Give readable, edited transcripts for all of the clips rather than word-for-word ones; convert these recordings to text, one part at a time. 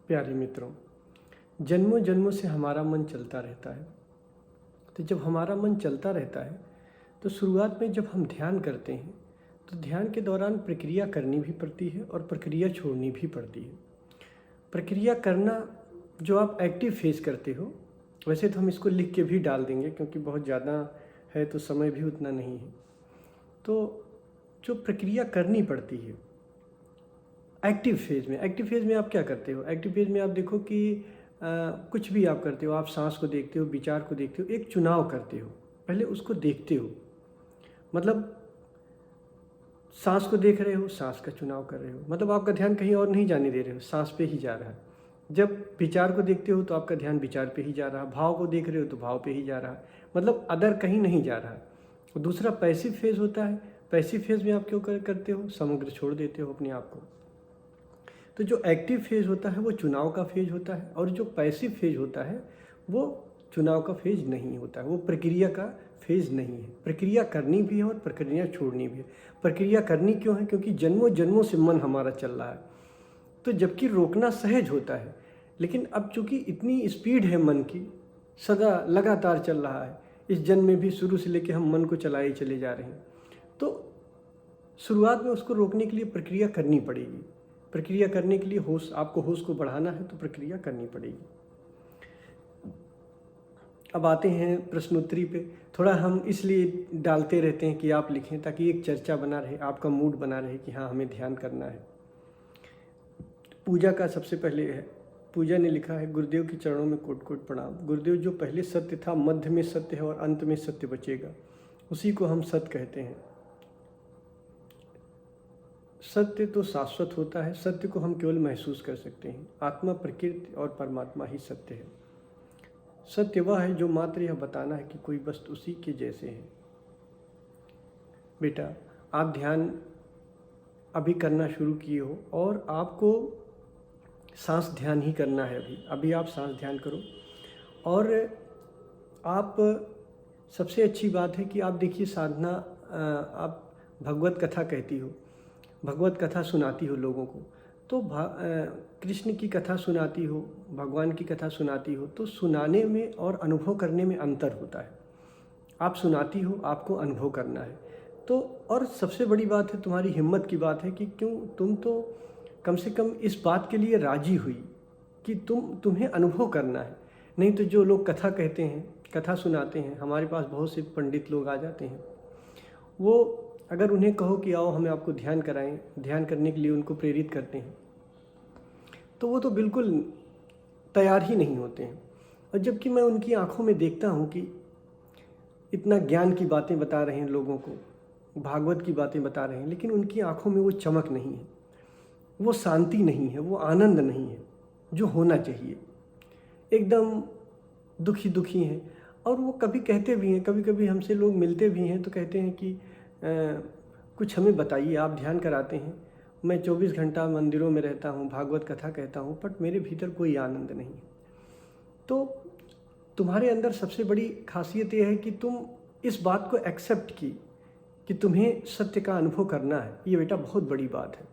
प्यारे मित्रों, जन्मों जन्मों से हमारा मन चलता रहता है। तो जब हमारा मन चलता रहता है तो शुरुआत में जब हम ध्यान करते हैं तो ध्यान के दौरान प्रक्रिया करनी भी पड़ती है और प्रक्रिया छोड़नी भी पड़ती है। प्रक्रिया करना जो आप एक्टिव फेस करते हो, वैसे तो हम इसको लिख के भी डाल देंगे क्योंकि बहुत ज़्यादा है तो समय भी उतना नहीं है। तो जो प्रक्रिया करनी पड़ती है एक्टिव फेज़ में आप क्या करते हो? एक्टिव फेज़ में आप देखो कि कुछ भी आप करते हो, आप सांस को देखते हो, विचार को देखते हो, एक चुनाव करते हो, पहले उसको देखते हो। मतलब सांस को देख रहे हो, सांस का चुनाव कर रहे हो, मतलब आपका ध्यान कहीं और नहीं जाने दे रहे हो, सांस पे ही जा रहा है। जब विचार को देखते हो तो आपका ध्यान विचार पे ही जा रहा है, भाव को देख रहे हो तो भाव पे ही जा रहा है, मतलब अदर कहीं नहीं जा रहा है। दूसरा पैसिव फेज़ होता है। पैसिव फेज़ में आप क्यों करते हो? समग्र छोड़ देते हो अपने आप को। तो जो एक्टिव फेज़ होता है वो चुनाव का फेज़ होता है और जो पैसिव फेज़ होता है वो चुनाव का फेज़ नहीं होता है, वो प्रक्रिया का फेज़ नहीं है। प्रक्रिया करनी भी है और प्रक्रिया छोड़नी भी है। प्रक्रिया करनी क्यों है? क्योंकि जन्मों जन्मों से मन हमारा चल रहा है, तो जबकि रोकना सहज होता है, लेकिन अब चूँकि इतनी स्पीड है मन की, सदा लगातार चल रहा है, इस जन्म में भी शुरू से लेकर हम मन को चलाए चले जा रहे हैं, तो शुरुआत में उसको रोकने के लिए प्रक्रिया करनी पड़ेगी। प्रक्रिया करने के लिए आपको होश को बढ़ाना है तो प्रक्रिया करनी पड़ेगी। अब आते हैं प्रश्नोत्तरी पे। थोड़ा हम इसलिए डालते रहते हैं कि आप लिखें ताकि एक चर्चा बना रहे, आपका मूड बना रहे कि हाँ हमें ध्यान करना है। पूजा का सबसे पहले है, पूजा ने लिखा है, गुरुदेव के चरणों में कोट कोट प्रणाम। गुरुदेव, जो पहले सत्य था, मध्य में सत्य है और अंत में सत्य बचेगा, उसी को हम सत्य कहते हैं। सत्य तो शाश्वत होता है, सत्य को हम केवल महसूस कर सकते हैं। आत्मा, प्रकृति और परमात्मा ही सत्य है। सत्य वह है जो मात्र यह बताना है कि कोई वस्तु उसी के जैसे है। बेटा, आप ध्यान अभी करना शुरू किए हो और आपको सांस ध्यान ही करना है। अभी आप सांस ध्यान करो। और आप, सबसे अच्छी बात है कि आप देखिए साधना, आप भगवत कथा कहती हो, भगवत कथा सुनाती हो लोगों को, तो कृष्ण की कथा सुनाती हो, भगवान की कथा सुनाती हो, तो सुनाने में और अनुभव करने में अंतर होता है। आप सुनाती हो, आपको अनुभव करना है। तो और सबसे बड़ी बात है, तुम्हारी हिम्मत की बात है कि क्यों तुम तो कम से कम इस बात के लिए राजी हुई कि तुम्हें अनुभव करना है। नहीं तो जो लोग कथा कहते हैं, कथा सुनाते हैं, हमारे पास बहुत से पंडित लोग आ जाते हैं, वो अगर उन्हें कहो कि आओ हमें आपको ध्यान कराएं, ध्यान करने के लिए उनको प्रेरित करते हैं, तो वो तो बिल्कुल तैयार ही नहीं होते हैं। और जबकि मैं उनकी आंखों में देखता हूँ कि इतना ज्ञान की बातें बता रहे हैं लोगों को, भागवत की बातें बता रहे हैं, लेकिन उनकी आंखों में वो चमक नहीं है, वो शांति नहीं है, वो आनंद नहीं है जो होना चाहिए। एकदम दुखी दुखी हैं। और वो कभी कहते भी हैं, कभी कभी हमसे लोग मिलते भी हैं तो कहते हैं कि कुछ हमें बताइए, आप ध्यान कराते हैं, मैं 24 घंटा मंदिरों में रहता हूँ, भागवत कथा कहता हूँ, बट मेरे भीतर कोई आनंद नहीं है। तो तुम्हारे अंदर सबसे बड़ी खासियत यह है कि तुम इस बात को एक्सेप्ट की कि तुम्हें सत्य का अनुभव करना है। ये बेटा बहुत बड़ी बात है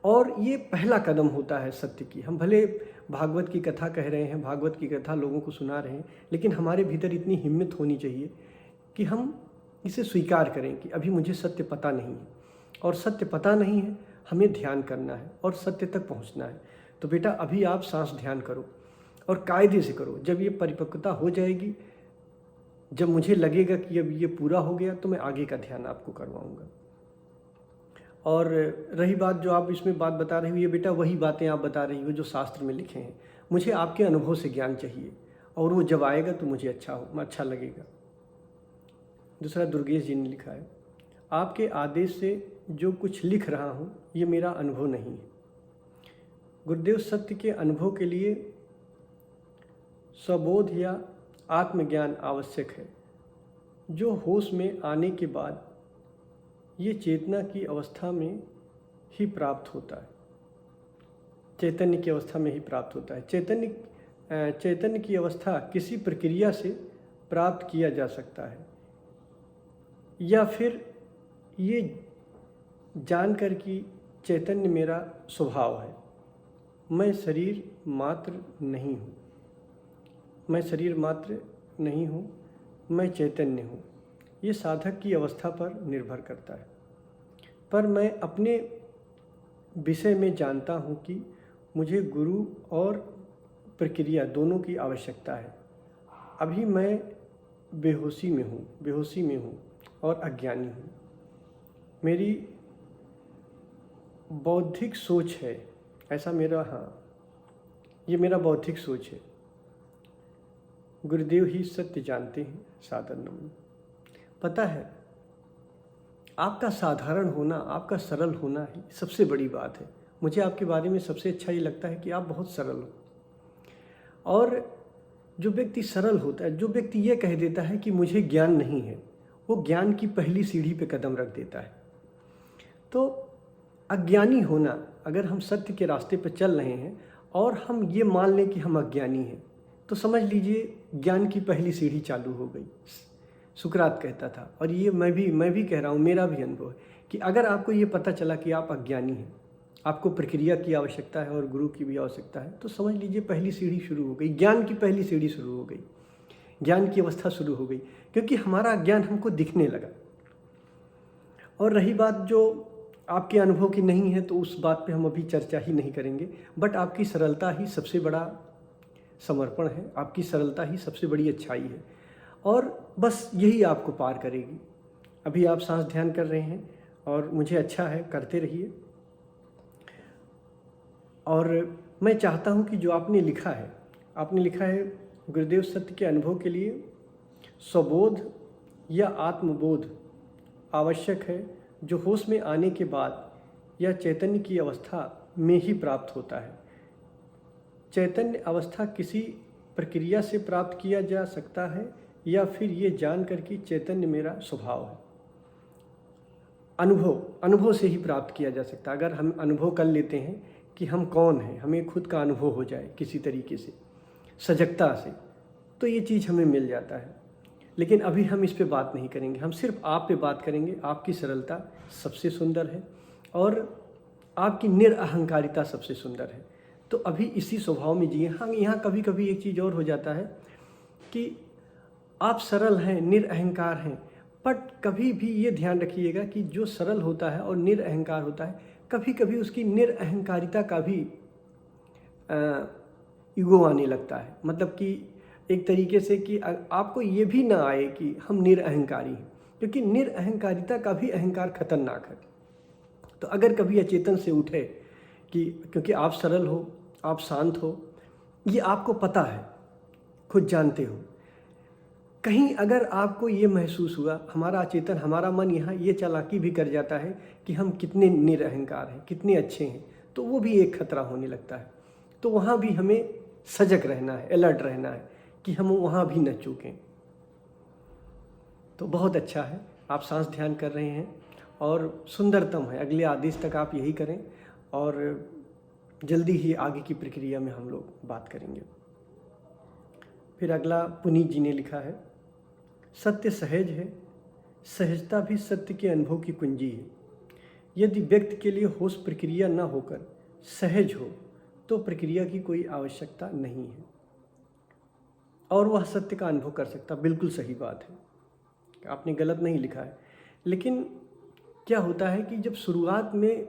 और ये पहला कदम होता है सत्य की। हम भले भागवत की कथा कह रहे हैं, भागवत की कथा लोगों को सुना रहे हैं, लेकिन हमारे भीतर इतनी हिम्मत होनी चाहिए कि हम इसे स्वीकार करें कि अभी मुझे सत्य पता नहीं है, और सत्य पता नहीं है, हमें ध्यान करना है और सत्य तक पहुंचना है। तो बेटा अभी आप सांस ध्यान करो और कायदे से करो। जब ये परिपक्वता हो जाएगी, जब मुझे लगेगा कि अब ये पूरा हो गया, तो मैं आगे का ध्यान आपको करवाऊँगा। और रही बात जो आप इसमें बात बता रही हो, ये बेटा वही बातें आप बता रही हो जो शास्त्र में लिखे हैं। मुझे आपके अनुभव से ज्ञान चाहिए और वो जब आएगा तो मुझे अच्छा लगेगा। दूसरा दुर्गेश जी ने लिखा है, आपके आदेश से जो कुछ लिख रहा हूँ ये मेरा अनुभव नहीं है। गुरुदेव, सत्य के अनुभव के लिए स्वबोध या आत्मज्ञान आवश्यक है, जो होश में आने के बाद ये चेतना की अवस्था में ही प्राप्त होता है, चैतन्य की अवस्था में ही प्राप्त होता है। चैतन्य की अवस्था किसी प्रक्रिया से प्राप्त किया जा सकता है, या फिर ये जानकर कि चैतन्य मेरा स्वभाव है। मैं शरीर मात्र नहीं हूँ, मैं शरीर मात्र नहीं हूँ, मैं चैतन्य हूँ। ये साधक की अवस्था पर निर्भर करता है। पर मैं अपने विषय में जानता हूँ कि मुझे गुरु और प्रक्रिया दोनों की आवश्यकता है। अभी मैं बेहोशी में हूँ और अज्ञानी हूँ। मेरी बौद्धिक सोच है, ऐसा मेरा, ये मेरा बौद्धिक सोच है। गुरुदेव ही सत्य जानते हैं साधन में। पता है, आपका साधारण होना, आपका सरल होना ही सबसे बड़ी बात है। मुझे आपके बारे में सबसे अच्छा ये लगता है कि आप बहुत सरल हो। और जो व्यक्ति सरल होता है, जो व्यक्ति ये कह देता है कि मुझे ज्ञान नहीं है, वो ज्ञान की पहली सीढ़ी पे कदम रख देता है। तो अज्ञानी होना, अगर हम सत्य के रास्ते पर चल रहे हैं और हम ये मान लें कि हम अज्ञानी हैं, तो समझ लीजिए ज्ञान की पहली सीढ़ी चालू हो गई। सुकरात कहता था, और ये मैं भी कह रहा हूँ, मेरा भी अनुभव है कि अगर आपको ये पता चला कि आप अज्ञानी हैं, आपको प्रक्रिया की आवश्यकता है और गुरु की भी आवश्यकता है, तो समझ लीजिए पहली सीढ़ी शुरू हो गई, ज्ञान की पहली सीढ़ी शुरू हो गई, ज्ञान की अवस्था शुरू हो गई, क्योंकि हमारा ज्ञान हमको दिखने लगा। और रही बात जो आपके अनुभव की नहीं है, तो उस बात पे हम अभी चर्चा ही नहीं करेंगे। बट आपकी सरलता ही सबसे बड़ा समर्पण है, आपकी सरलता ही सबसे बड़ी अच्छाई है, और बस यही आपको पार करेगी। अभी आप सांस ध्यान कर रहे हैं और मुझे अच्छा है, करते रहिए। और मैं चाहता हूं कि जो आपने लिखा है गुरुदेव सत्य के अनुभव के लिए स्वबोध या आत्मबोध आवश्यक है, जो होश में आने के बाद या चैतन्य की अवस्था में ही प्राप्त होता है। चैतन्य अवस्था किसी प्रक्रिया से प्राप्त किया जा सकता है, या फिर ये जानकर कि चैतन्य मेरा स्वभाव है। अनुभव से ही प्राप्त किया जा सकता है। अगर हम अनुभव कर लेते हैं कि हम कौन हैं, हमें खुद का अनुभव हो जाए किसी तरीके से, सजगता से, तो ये चीज़ हमें मिल जाता है। लेकिन अभी हम इस पे बात नहीं करेंगे, हम सिर्फ आप पे बात करेंगे। आपकी सरलता सबसे सुंदर है और आपकी निरअहंकारिता सबसे सुंदर है। तो अभी इसी स्वभाव में जिए। हाँ, यहाँ कभी कभी एक चीज़ और हो जाता है कि आप सरल हैं, निरअहंकार हैं, बट कभी भी ये ध्यान रखिएगा कि जो सरल होता है और निरअहंकार होता है, कभी कभी उसकी निरअहंकारिता का भी ईगो आने लगता है। मतलब कि एक तरीके से कि आपको ये भी ना आए कि हम निरअहंकारी हैं, क्योंकि निरअहंकारिता का भी अहंकार खतरनाक है। तो अगर कभी अचेतन से उठे कि क्योंकि आप सरल हो, आप शांत हो, ये आपको पता है, खुद जानते हो, कहीं अगर आपको ये महसूस हुआ, हमारा अचेतन, हमारा मन यहाँ ये चालाकी भी कर जाता है कि हम कितने निरअहंकार हैं, कितने अच्छे हैं, तो वो भी एक खतरा होने लगता है। तो वहाँ भी हमें सजग रहना है, अलर्ट रहना है कि हम वहाँ भी न चूकें। तो बहुत अच्छा है, आप सांस ध्यान कर रहे हैं और सुंदरतम है। अगले आदेश तक आप यही करें और जल्दी ही आगे की प्रक्रिया में हम लोग बात करेंगे। फिर अगला पुनीत जी ने लिखा है, सत्य सहज है, सहजता भी सत्य के अनुभव की कुंजी है। यदि व्यक्ति के लिए होश प्रक्रिया न होकर सहज हो, तो प्रक्रिया की कोई आवश्यकता नहीं है और वह सत्य का अनुभव कर सकता। बिल्कुल सही बात है, आपने गलत नहीं लिखा है। लेकिन क्या होता है कि जब शुरुआत में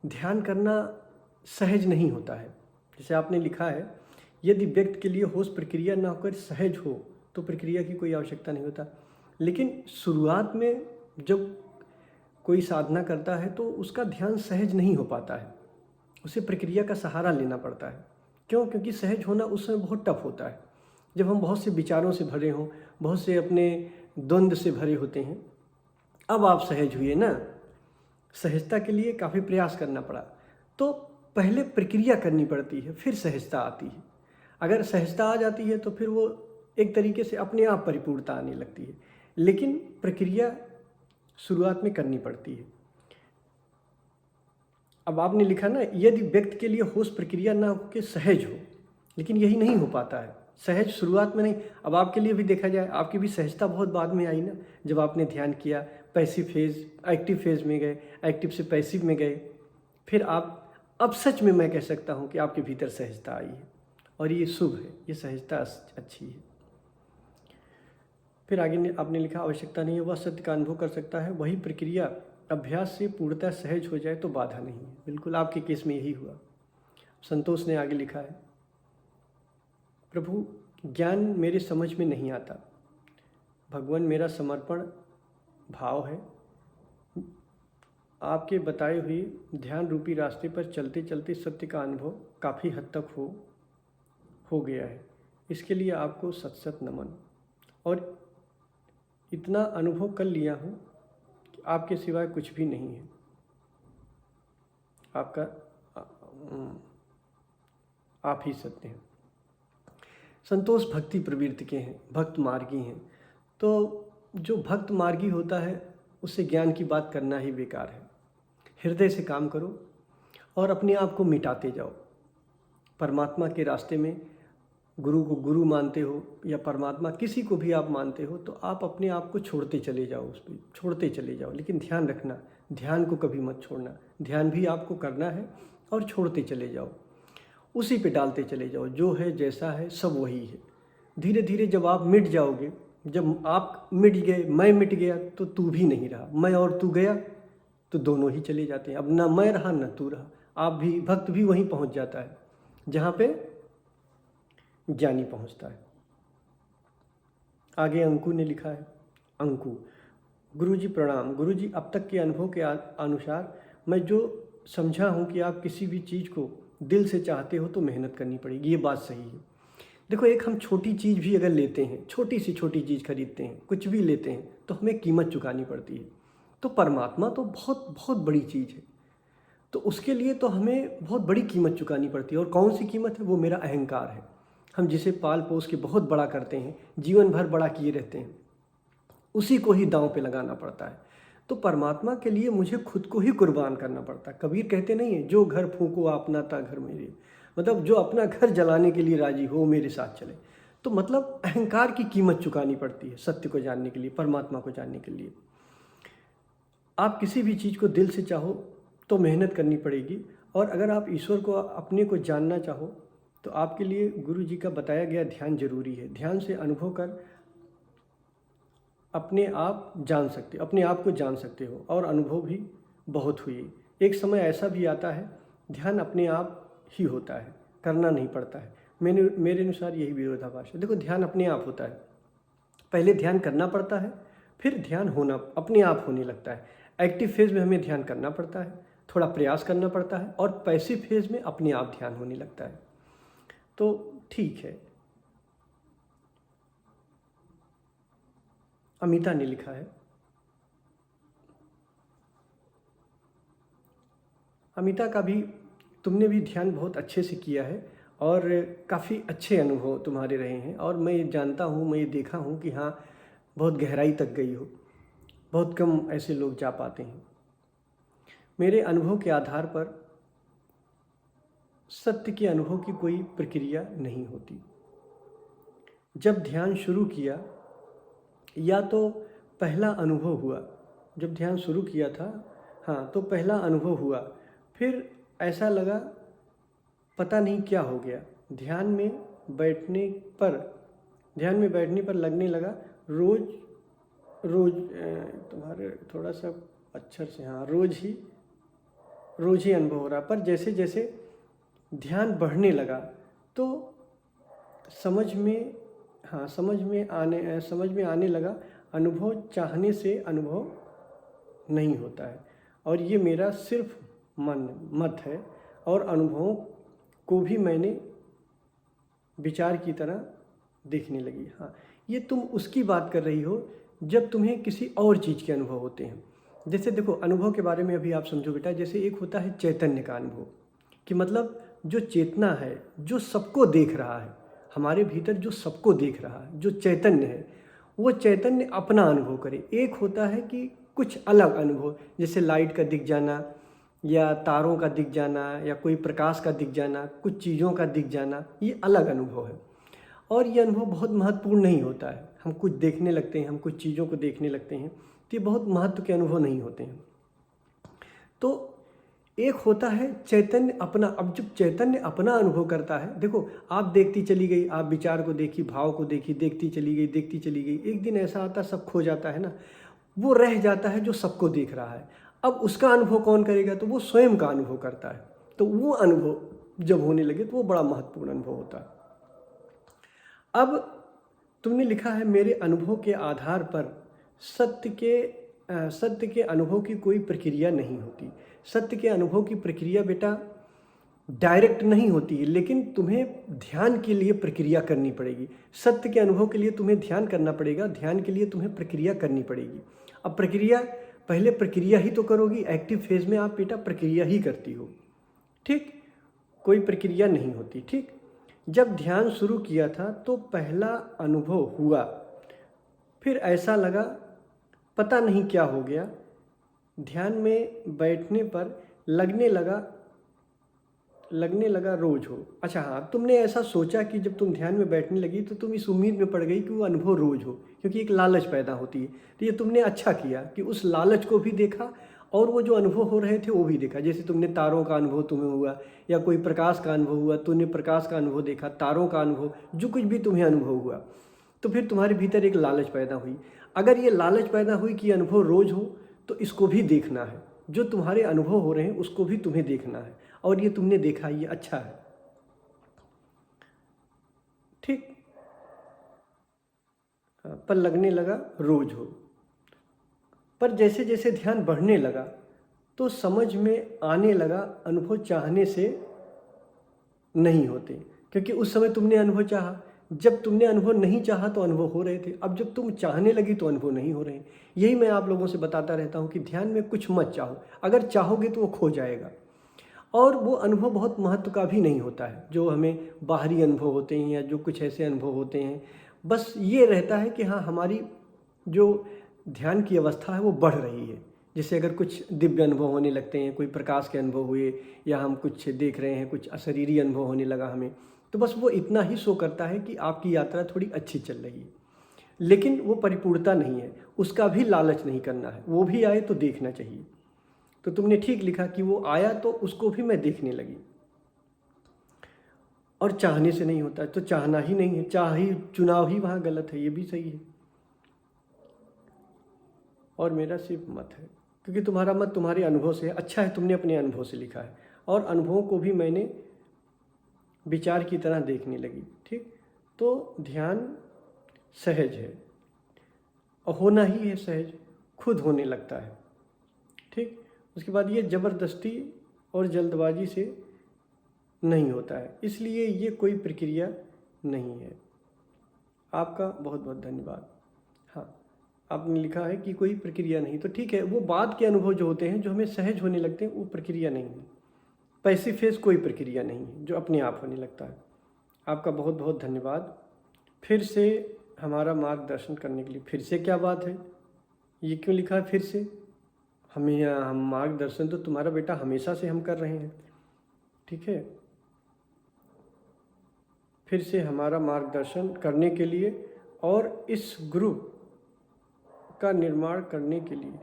ध्यान करना सहज नहीं होता है, जैसे आपने लिखा है, यदि व्यक्ति के लिए होश प्रक्रिया न होकर सहज हो, तो प्रक्रिया की कोई आवश्यकता नहीं होता। लेकिन शुरुआत में जब कोई साधना करता है तो उसका ध्यान सहज नहीं हो पाता है, उसे प्रक्रिया का सहारा लेना पड़ता है। क्यों? क्योंकि सहज होना उस समय बहुत टफ होता है, जब हम बहुत से विचारों से भरे हों, बहुत से अपने द्वंद्व से भरे होते हैं। अब आप सहज हुए ना, सहजता के लिए काफ़ी प्रयास करना पड़ा, तो पहले प्रक्रिया करनी पड़ती है, फिर सहजता आती है। अगर सहजता आ जाती है तो फिर वो एक तरीके से अपने आप परिपूर्णता आने लगती है, लेकिन प्रक्रिया शुरुआत में करनी पड़ती है। अब आपने लिखा ना, यदि व्यक्ति के लिए होश प्रक्रिया ना होकर सहज हो, लेकिन यही नहीं हो पाता है, सहज शुरुआत में नहीं। अब आपके लिए भी देखा जाए, आपकी भी सहजता बहुत बाद में आई ना, जब आपने ध्यान किया, पैसिव फेज एक्टिव फेज में गए, एक्टिव से पैसिव में गए, फिर आप अब सच में मैं कह सकता हूँ कि आपके भीतर सहजता आई है और ये शुभ है, ये सहजता अच्छी है। फिर आगे आपने लिखा, आवश्यकता नहीं है, वह सत्य का अनुभव कर सकता है, वही प्रक्रिया अभ्यास से पूर्णतः सहज हो जाए तो बाधा नहीं है। बिल्कुल आपके केस में यही हुआ। संतोष ने आगे लिखा है, प्रभु ज्ञान मेरे समझ में नहीं आता, भगवान मेरा समर्पण भाव है, आपके बताए हुए ध्यान रूपी रास्ते पर चलते चलते सत्य का अनुभव काफ़ी हद तक हो गया है, इसके लिए आपको सत सत नमन। और इतना अनुभव कर लिया हूँ कि आपके सिवाय कुछ भी नहीं है, आप ही सत्य हैं। संतोष भक्ति प्रवृत्ति के हैं, भक्त मार्गी हैं, तो जो भक्त मार्गी होता है उससे ज्ञान की बात करना ही बेकार है। हृदय से काम करो और अपने आप को मिटाते जाओ। परमात्मा के रास्ते में गुरु को गुरु मानते हो या परमात्मा किसी को भी आप मानते हो, तो आप अपने आप को छोड़ते चले जाओ, उस पर छोड़ते चले जाओ। लेकिन ध्यान रखना, ध्यान को कभी मत छोड़ना, ध्यान भी आपको करना है और छोड़ते चले जाओ, उसी पे डालते चले जाओ। जो है जैसा है सब वही है। धीरे धीरे जब आप मिट जाओगे, जब आप मिट गए, मैं मिट गया, तो तू भी नहीं रहा, मैं और तू गया तो दोनों ही चले जाते हैं। अब ना मैं रहा ना तू रहा, आप भी, भक्त भी वहीं पहुंच जाता है जहाँ पे ज्ञानी पहुंचता है। आगे अंकु ने लिखा है, अंकु, गुरुजी प्रणाम। गुरुजी, अब तक के अनुभव के अनुसार मैं जो समझा हूँ कि आप किसी भी चीज़ को दिल से चाहते हो तो मेहनत करनी पड़ेगी, ये बात सही है। देखो, एक हम छोटी चीज़ भी अगर लेते हैं, छोटी सी छोटी चीज़ खरीदते हैं, कुछ भी लेते हैं, तो हमें कीमत चुकानी पड़ती है। तो परमात्मा तो बहुत बहुत बड़ी चीज़ है, तो उसके लिए तो हमें बहुत बड़ी कीमत चुकानी पड़ती है। और कौन सी कीमत है? वो मेरा अहंकार है। हम जिसे पाल पोस के बहुत बड़ा करते हैं, जीवन भर बड़ा किए रहते हैं, उसी को ही दांव पे लगाना पड़ता है। तो परमात्मा के लिए मुझे खुद को ही कुर्बान करना पड़ता है। कबीर कहते नहीं है, जो घर फूंको अपना ता घर मेरे, मतलब जो अपना घर जलाने के लिए राजी हो मेरे साथ चले। तो मतलब अहंकार की कीमत चुकानी पड़ती है सत्य को जानने के लिए, परमात्मा को जानने के लिए। आप किसी भी चीज़ को दिल से चाहो तो मेहनत करनी पड़ेगी। और अगर आप ईश्वर को, अपने को जानना चाहो, तो आपके लिए गुरु जी का बताया गया ध्यान जरूरी है। ध्यान से अनुभव कर अपने आप जान सकते, अपने आप को जान सकते हो। और अनुभव भी बहुत हुए। एक समय ऐसा भी आता है ध्यान अपने आप ही होता है, करना नहीं पड़ता है। मेरे अनुसार यही विरोधाभास है। देखो, ध्यान अपने आप होता है, पहले ध्यान करना पड़ता है, फिर ध्यान होना अपने आप होने लगता है। एक्टिव फेज में हमें ध्यान करना पड़ता है, थोड़ा प्रयास करना पड़ता है, और पैसिव फेज में अपने आप ध्यान होने लगता है। तो ठीक है। अमिता ने लिखा है, अमिता का भी, तुमने भी ध्यान बहुत अच्छे से किया है और काफ़ी अच्छे अनुभव तुम्हारे रहे हैं। और मैं ये जानता हूँ, मैं ये देखा हूँ कि हाँ, बहुत गहराई तक गई हो। बहुत कम ऐसे लोग जा पाते हैं। मेरे अनुभव के आधार पर सत्य के अनुभव की कोई प्रक्रिया नहीं होती। जब ध्यान शुरू किया, या तो पहला अनुभव हुआ, जब ध्यान शुरू किया था, हाँ, तो पहला अनुभव हुआ, फिर ऐसा लगा पता नहीं क्या हो गया। ध्यान में बैठने पर लगने लगा रोज तुम्हारे थोड़ा सा अक्षर से, हाँ, रोज ही अनुभव हो रहा। पर जैसे जैसे ध्यान बढ़ने लगा तो समझ में आने लगा, अनुभव चाहने से अनुभव नहीं होता है। और ये मेरा सिर्फ मत है, और अनुभवों को भी मैंने विचार की तरह देखने लगी। हाँ, ये तुम उसकी बात कर रही हो जब तुम्हें किसी और चीज़ के अनुभव होते हैं। जैसे देखो, अनुभव के बारे में अभी आप समझो बेटा, जैसे एक होता है चैतन्य का अनुभव, कि मतलब जो चेतना है, जो सबको देख रहा है, हमारे भीतर जो सबको देख रहा है, जो चैतन्य है, वो चैतन्य अपना अनुभव करे। एक होता है कि कुछ अलग अनुभव, जैसे लाइट का दिख जाना, या तारों का दिख जाना, या कोई प्रकाश का दिख जाना, कुछ चीज़ों का दिख जाना, ये अलग अनुभव है। और ये अनुभव बहुत महत्वपूर्ण नहीं होता है। हम कुछ देखने लगते हैं, हम कुछ चीज़ों को देखने लगते हैं, तो ये बहुत महत्व के अनुभव नहीं होते हैं। तो एक होता है चैतन्य अपना। अब जब चैतन्य अपना अनुभव करता है, देखो आप देखती चली गई, आप विचार को देखी, भाव को देखी, देखती चली गई, देखती चली गई, एक दिन ऐसा आता है सब खो जाता है ना, वो रह जाता है जो सबको देख रहा है। अब उसका अनुभव कौन करेगा? तो वो स्वयं का अनुभव करता है। तो वो अनुभव जब होने लगे तो वो बड़ा महत्वपूर्ण अनुभव होता है। अब तुमने लिखा है मेरे अनुभव के आधार पर सत्य के अनुभव की कोई प्रक्रिया नहीं होती। सत्य के अनुभव की प्रक्रिया बेटा डायरेक्ट नहीं होती है, लेकिन तुम्हें ध्यान के लिए प्रक्रिया करनी पड़ेगी। सत्य के अनुभव के लिए तुम्हें ध्यान करना पड़ेगा, ध्यान के लिए तुम्हें प्रक्रिया करनी पड़ेगी। अब प्रक्रिया, पहले प्रक्रिया ही तो करोगी। एक्टिव फेज में आप बेटा प्रक्रिया ही करती हो, ठीक, कोई प्रक्रिया नहीं होती। ठीक, जब ध्यान शुरू किया था तो पहला अनुभव हुआ, फिर ऐसा लगा पता नहीं क्या हो गया, ध्यान में बैठने पर लगने लगा रोज हो। अच्छा हाँ, तुमने ऐसा सोचा कि जब तुम ध्यान में बैठने लगी तो तुम इस उम्मीद में पड़ गई कि वो अनुभव रोज हो, क्योंकि एक लालच पैदा होती है। तो ये तुमने अच्छा किया कि उस लालच को भी देखा और वो जो अनुभव हो रहे थे वो भी देखा। जैसे तुमने तारों का अनुभव तुम्हें हुआ, या कोई प्रकाश का अनुभव हुआ, तुमने प्रकाश का अनुभव देखा, तारों का अनुभव, जो कुछ भी तुम्हें अनुभव हुआ, तो फिर तुम्हारे भीतर एक लालच पैदा हुई। अगर ये लालच पैदा हुई कि अनुभव रोज हो, तो इसको भी देखना है। जो तुम्हारे अनुभव हो रहे हैं उसको भी तुम्हें देखना है, और ये तुमने देखा, ये अच्छा है। ठीक, पर लगने लगा रोज हो। पर जैसे जैसे ध्यान बढ़ने लगा तो समझ में आने लगा अनुभव चाहने से नहीं होते, क्योंकि उस समय तुमने अनुभव चाहा। जब तुमने अनुभव नहीं चाहा तो अनुभव हो रहे थे, अब जब तुम चाहने लगी तो अनुभव नहीं हो रहे। यही मैं आप लोगों से बताता रहता हूँ कि ध्यान में कुछ मत चाहो, अगर चाहोगे तो वो खो जाएगा। और वो अनुभव बहुत महत्व का भी नहीं होता है, जो हमें बाहरी अनुभव होते हैं या जो कुछ ऐसे अनुभव होते हैं। बस ये रहता है कि हाँ, हमारी जो ध्यान की अवस्था है वो बढ़ रही है। जैसे अगर कुछ दिव्य अनुभव होने लगते हैं, कोई प्रकाश के अनुभव हुए, या हम कुछ देख रहे हैं, कुछ अशरीरी अनुभव होने लगा हमें, तो बस वो इतना ही शो करता है कि आपकी यात्रा थोड़ी अच्छी चल रही है। लेकिन वो परिपूर्णता नहीं है, उसका भी लालच नहीं करना है। वो भी आए तो देखना चाहिए। तो तुमने ठीक लिखा कि वो आया तो उसको भी मैं देखने लगी। और चाहने से नहीं होता है, तो चाहना ही नहीं है, चुनाव ही वहाँ गलत है, ये भी सही है। और मेरा सिर्फ मत है, क्योंकि तुम्हारा मत तुम्हारे अनुभव से है। अच्छा है तुमने अपने अनुभव से लिखा है, और अनुभवों को भी मैंने विचार की तरह देखने लगी। ठीक, तो ध्यान सहज है, और होना ही है सहज, खुद होने लगता है। ठीक, उसके बाद ये ज़बरदस्ती और जल्दबाजी से नहीं होता है, इसलिए ये कोई प्रक्रिया नहीं है। आपका बहुत बहुत धन्यवाद। हाँ, आपने लिखा है कि कोई प्रक्रिया नहीं, तो ठीक है, वो बाद के अनुभव जो होते हैं, जो हमें सहज होने लगते हैं, वो प्रक्रिया नहीं है। पैसिव फेज कोई प्रक्रिया नहीं है, जो अपने आप होने लगता है। आपका बहुत बहुत धन्यवाद फिर से हमारा मार्गदर्शन करने के लिए। फिर से क्या बात है, ये क्यों लिखा है फिर से? हम मार्गदर्शन तो तुम्हारा बेटा हमेशा से हम कर रहे हैं। ठीक है, फिर से हमारा मार्गदर्शन करने के लिए और इस ग्रुप का निर्माण करने के लिए।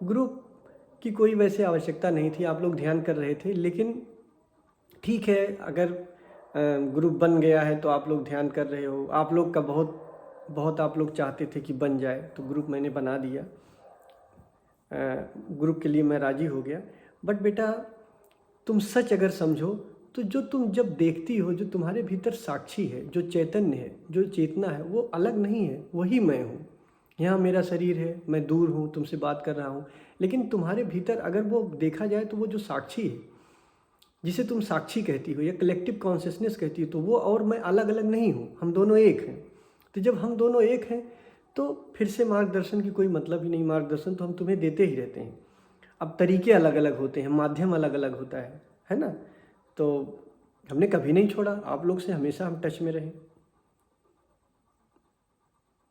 ग्रुप की कोई वैसे आवश्यकता नहीं थी, आप लोग ध्यान कर रहे थे, लेकिन ठीक है, अगर ग्रुप बन गया है तो आप लोग ध्यान कर रहे हो। आप लोग का बहुत आप लोग चाहते थे कि बन जाए, तो ग्रुप मैंने बना दिया। ग्रुप के लिए मैं राज़ी हो गया। बट बेटा, तुम सच अगर समझो तो जो तुम जब देखती हो, जो तुम्हारे भीतर साक्षी है, जो चैतन्य है, जो चेतना है, वो अलग नहीं है, वही मैं हूँ। यहाँ मेरा शरीर है, मैं दूर हूँ, तुमसे बात कर रहा हूँ, लेकिन तुम्हारे भीतर अगर वो देखा जाए तो वो जो साक्षी है, जिसे तुम साक्षी कहती हो या कलेक्टिव कॉन्शियसनेस कहती हो, तो वो और मैं अलग अलग नहीं हूँ, हम दोनों एक हैं। तो जब हम दोनों एक हैं तो फिर से मार्गदर्शन की कोई मतलब ही नहीं। मार्गदर्शन तो हम तुम्हें देते ही रहते हैं। अब तरीके अलग अलग होते हैं, माध्यम अलग अलग होता है ना। तो हमने कभी नहीं छोड़ा, आप लोग से हमेशा हम टच में रहे।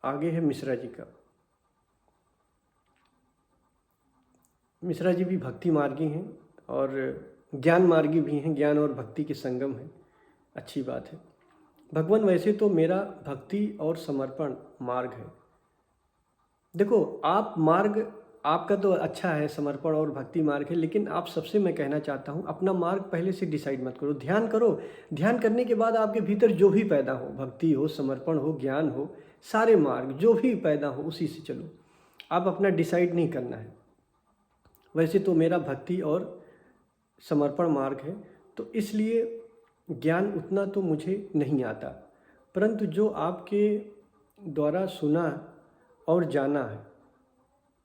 आगे है मिश्रा जी का। मिश्रा जी भी भक्ति मार्गी हैं और ज्ञान मार्गी भी हैं, ज्ञान और भक्ति के संगम है, अच्छी बात है। भगवान, वैसे तो मेरा भक्ति और समर्पण मार्ग है। देखो, आप मार्ग आपका तो अच्छा है, समर्पण और भक्ति मार्ग है, लेकिन आप सबसे मैं कहना चाहता हूँ अपना मार्ग पहले से डिसाइड मत करो, ध्यान करो। ध्यान करने के बाद आपके भीतर जो भी पैदा हो, भक्ति हो, समर्पण हो, ज्ञान हो, सारे मार्ग जो भी पैदा हो उसी से चलो। आप अपना डिसाइड नहीं करना है। वैसे तो मेरा भक्ति और समर्पण मार्ग है, तो इसलिए ज्ञान उतना तो मुझे नहीं आता, परंतु जो आपके द्वारा सुना और जाना है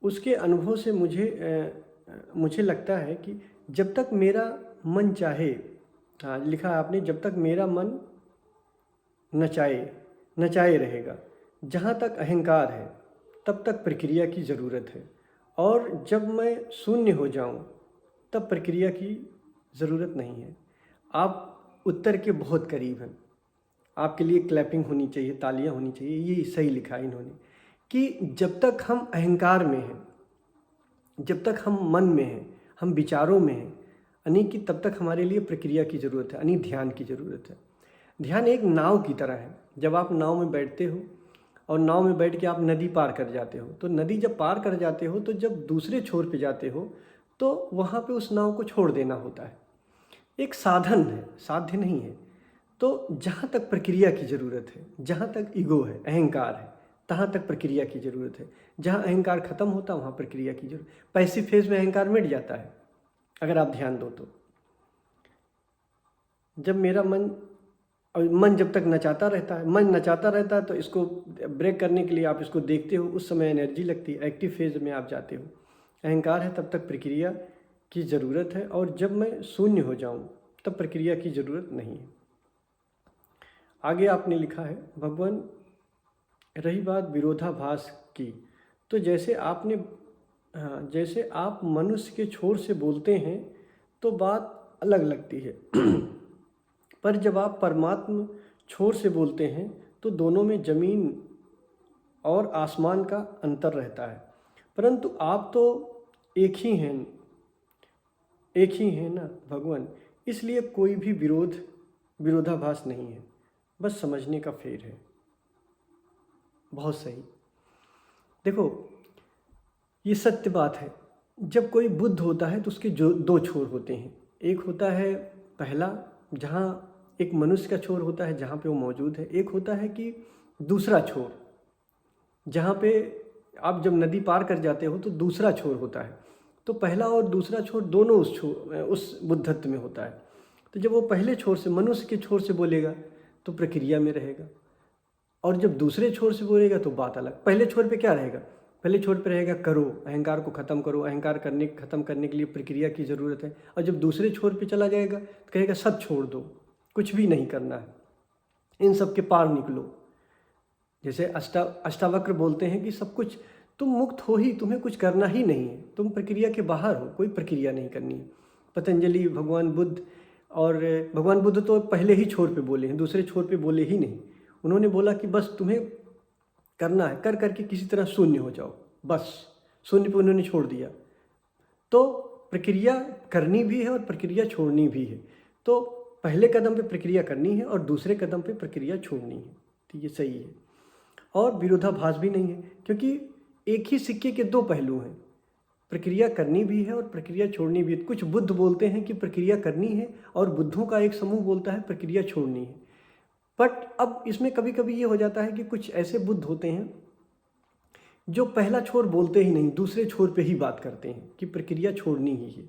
उसके अनुभव से मुझे लगता है कि जब तक मेरा मन चाहे, हाँ लिखा है आपने, जब तक मेरा मन नचाए नचाए रहेगा, जहाँ तक अहंकार है तब तक प्रक्रिया की ज़रूरत है, और जब मैं शून्य हो जाऊँ तब प्रक्रिया की ज़रूरत नहीं है। आप उत्तर के बहुत करीब हैं। आपके लिए क्लैपिंग होनी चाहिए, तालियां होनी चाहिए। ये सही लिखा है इन्होंने कि जब तक हम अहंकार में हैं, जब तक हम मन में हैं, हम विचारों में हैं, यानी कि तब तक हमारे लिए प्रक्रिया की ज़रूरत है, यानी ध्यान की ज़रूरत है। ध्यान एक नाव की तरह है। जब आप नाव में बैठते हो और नाव में बैठ के आप नदी पार कर जाते हो, तो नदी जब पार कर जाते हो तो जब दूसरे छोर पे जाते हो तो वहाँ पे उस नाव को छोड़ देना होता है। एक साधन है, साध्य नहीं है। तो जहाँ तक प्रक्रिया की ज़रूरत है, जहाँ तक ईगो है, अहंकार है, तहाँ तक प्रक्रिया की ज़रूरत है। जहाँ अहंकार खत्म होता है वहाँ प्रक्रिया की जरूरत। पैसिव फेज में अहंकार मिट जाता है अगर आप ध्यान दो तो। जब मेरा मन जब तक नचाता रहता है, मन नचाता रहता है, तो इसको ब्रेक करने के लिए आप इसको देखते हो, उस समय एनर्जी लगती है, एक्टिव फेज में आप जाते हो। अहंकार है तब तक प्रक्रिया की ज़रूरत है, और जब मैं शून्य हो जाऊँ तब प्रक्रिया की ज़रूरत नहीं है। आगे आपने लिखा है, भगवान रही बात विरोधाभास की, तो जैसे आपने, हाँ, जैसे आप मनुष्य के छोर से बोलते हैं तो बात अलग लगती है पर जब आप परमात्मा छोर से बोलते हैं तो दोनों में ज़मीन और आसमान का अंतर रहता है। परंतु आप तो एक ही हैं ना भगवान, इसलिए कोई भी विरोधाभास नहीं है, बस समझने का फेर है। बहुत सही। देखो ये सत्य बात है। जब कोई बुद्ध होता है तो उसके जो दो छोर होते हैं। एक होता है पहला, जहाँ एक मनुष्य का छोर होता है जहाँ पे वो मौजूद है। एक होता है कि दूसरा छोर, जहाँ पे आप जब नदी पार कर जाते हो तो दूसरा छोर होता है। तो पहला और दूसरा छोर दोनों उस बुद्धत्व में होता है। तो जब वो पहले छोर से, मनुष्य के छोर से बोलेगा तो प्रक्रिया में रहेगा, और जब दूसरे छोर से बोलेगा तो बात अलग। पहले छोर पे क्या रहेगा? पहले छोर पे रहेगा करो, अहंकार को ख़त्म करो, अहंकार ख़त्म करने के लिए प्रक्रिया की ज़रूरत है। और जब दूसरे छोर पे चला जाएगा तो कहेगा सब छोड़ दो, कुछ भी नहीं करना है, इन सब के पार निकलो। जैसे अष्टावक्र बोलते हैं कि सब कुछ तुम मुक्त हो ही, तुम्हें कुछ करना ही नहीं है, तुम प्रक्रिया के बाहर हो, कोई प्रक्रिया नहीं करनी है। पतंजलि, भगवान बुद्ध तो पहले ही छोर पे बोले हैं, दूसरे छोर पे बोले ही नहीं। उन्होंने बोला कि बस तुम्हें करना है, कर करके किसी तरह शून्य हो जाओ, बस शून्य पे उन्होंने छोड़ दिया। तो प्रक्रिया करनी भी है और प्रक्रिया छोड़नी भी है। तो पहले कदम पे प्रक्रिया करनी है और दूसरे कदम पे प्रक्रिया छोड़नी है, तो ये सही है। और विरोधाभास भी नहीं है, क्योंकि एक ही सिक्के के दो पहलू हैं, प्रक्रिया करनी भी है और प्रक्रिया छोड़नी भी है। कुछ बुद्ध बोलते हैं कि प्रक्रिया करनी है, और बुद्धों का एक समूह बोलता है प्रक्रिया छोड़नी है। बट अब इसमें कभी कभी ये हो जाता है कि कुछ ऐसे बुद्ध होते हैं जो पहला छोर बोलते ही नहीं, दूसरे छोर पे ही बात करते हैं कि प्रक्रिया छोड़नी ही है।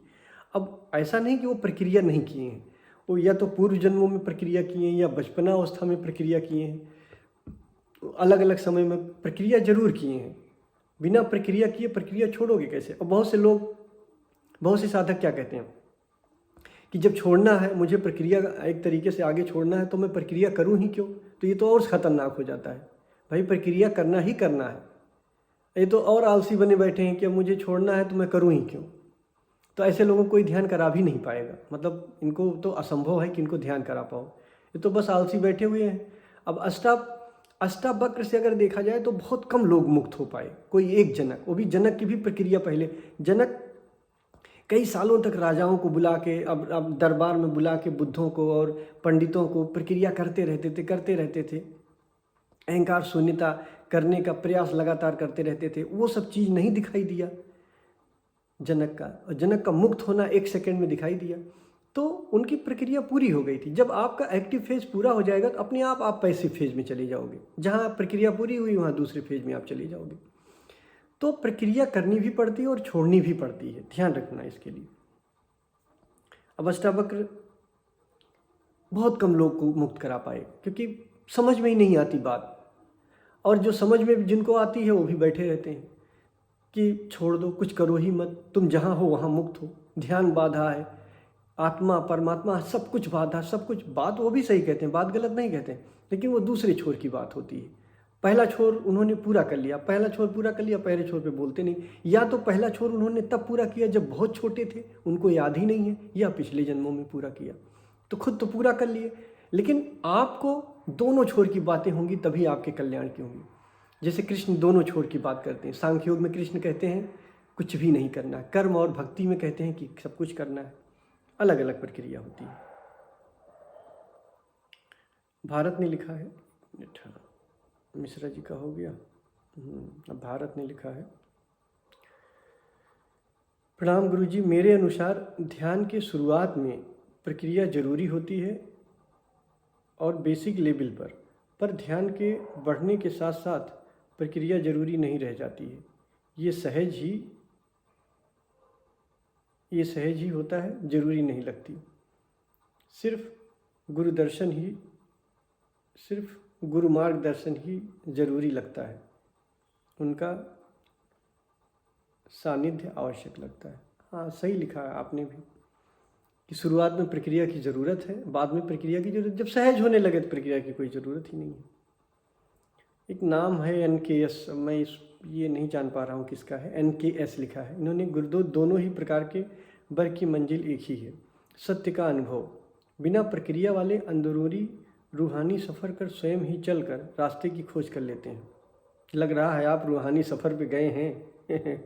अब ऐसा नहीं कि वो प्रक्रिया नहीं किए हैं, वो या तो पूर्व जन्मों में प्रक्रिया किए हैं या बचपना अवस्था में प्रक्रिया किए हैं, अलग अलग समय में प्रक्रिया जरूर किए हैं। बिना प्रक्रिया किए प्रक्रिया छोड़ोगे कैसे? और बहुत से साधक क्या कहते हैं कि जब छोड़ना है, मुझे प्रक्रिया एक तरीके से आगे छोड़ना है, तो मैं प्रक्रिया करूं ही क्यों? तो ये तो और ख़तरनाक हो जाता है। भाई प्रक्रिया करना ही करना है, ये तो और आलसी बने बैठे हैं कि अब मुझे छोड़ना है तो मैं करूं ही क्यों। तो ऐसे लोगों को कोई ध्यान करा भी नहीं पाएगा, मतलब इनको तो असंभव है कि इनको ध्यान करा पाओ, ये तो बस आलसी बैठे हुए हैं। अब अष्टावक्र से अगर देखा जाए तो बहुत कम लोग मुक्त हो पाए, कोई एक जनक, वो भी जनक की भी प्रक्रिया पहले। जनक कई सालों तक राजाओं को बुला के, अब दरबार में बुला के बुद्धों को और पंडितों को प्रक्रिया करते रहते थे, अहंकार शून्यता करने का प्रयास लगातार करते रहते थे। वो सब चीज़ नहीं दिखाई दिया, जनक का, और जनक का मुक्त होना 1 सेकंड में दिखाई दिया। तो उनकी प्रक्रिया पूरी हो गई थी। जब आपका एक्टिव फेज पूरा हो जाएगा तो अपने आप पैसिव फेज में चले जाओगे। जहाँ प्रक्रिया पूरी हुई वहाँ दूसरे फेज में आप चले जाओगे। तो प्रक्रिया करनी भी पड़ती है और छोड़नी भी पड़ती है, ध्यान रखना इसके लिए। अवस्थावक्र बहुत कम लोग को मुक्त करा पाए, क्योंकि समझ में ही नहीं आती बात, और जो समझ में जिनको आती है वो भी बैठे रहते हैं कि छोड़ दो, कुछ करो ही मत, तुम जहाँ हो वहाँ मुक्त हो, ध्यान बाधा है, आत्मा परमात्मा सब कुछ बाधा, सब कुछ। बात वो भी सही कहते हैं, बात गलत नहीं कहते हैं, लेकिन वो दूसरे छोर की बात होती है। पहला छोर उन्होंने पूरा कर लिया, पहला छोर पूरा कर लिया, पहले छोर पे बोलते नहीं। या तो पहला छोर उन्होंने तब पूरा किया जब बहुत छोटे थे, उनको याद ही नहीं है, या पिछले जन्मों में पूरा किया, तो खुद तो पूरा कर लिए। लेकिन आपको दोनों छोर की बातें होंगी, तभी आपके कल्याण की होंगी। जैसे कृष्ण दोनों छोर की बात करते हैं। सांख्य योग में कृष्ण कहते हैं कुछ भी नहीं करना, कर्म और भक्ति में कहते हैं कि सब कुछ करना है। अलग अलग प्रक्रिया होती है। भारत ने लिखा है, मिश्रा जी का हो गया, अब भारत ने लिखा है, प्रणाम गुरुजी, मेरे अनुसार ध्यान के शुरुआत में प्रक्रिया जरूरी होती है और बेसिक लेवल पर ध्यान के बढ़ने के साथ साथ प्रक्रिया जरूरी नहीं रह जाती है। ये सहज ही होता है, जरूरी नहीं लगती। सिर्फ गुरु मार्गदर्शन ही जरूरी लगता है, उनका सानिध्य आवश्यक लगता है। हाँ, सही लिखा है आपने भी कि शुरुआत में प्रक्रिया की ज़रूरत है, बाद में प्रक्रिया की ज़रूरत, जब सहज होने लगे तो प्रक्रिया की कोई ज़रूरत ही नहीं है। एक नाम है NKS, मैं ये नहीं जान पा रहा हूँ किसका है, NKS लिखा है इन्होंने। गुरुदेव, दोनों ही प्रकार के वर की मंजिल एक ही है, सत्य का अनुभव। बिना प्रक्रिया वाले अंदरूनी रूहानी सफ़र कर स्वयं ही चलकर रास्ते की खोज कर लेते हैं। लग रहा है आप रूहानी सफ़र पे गए हैं।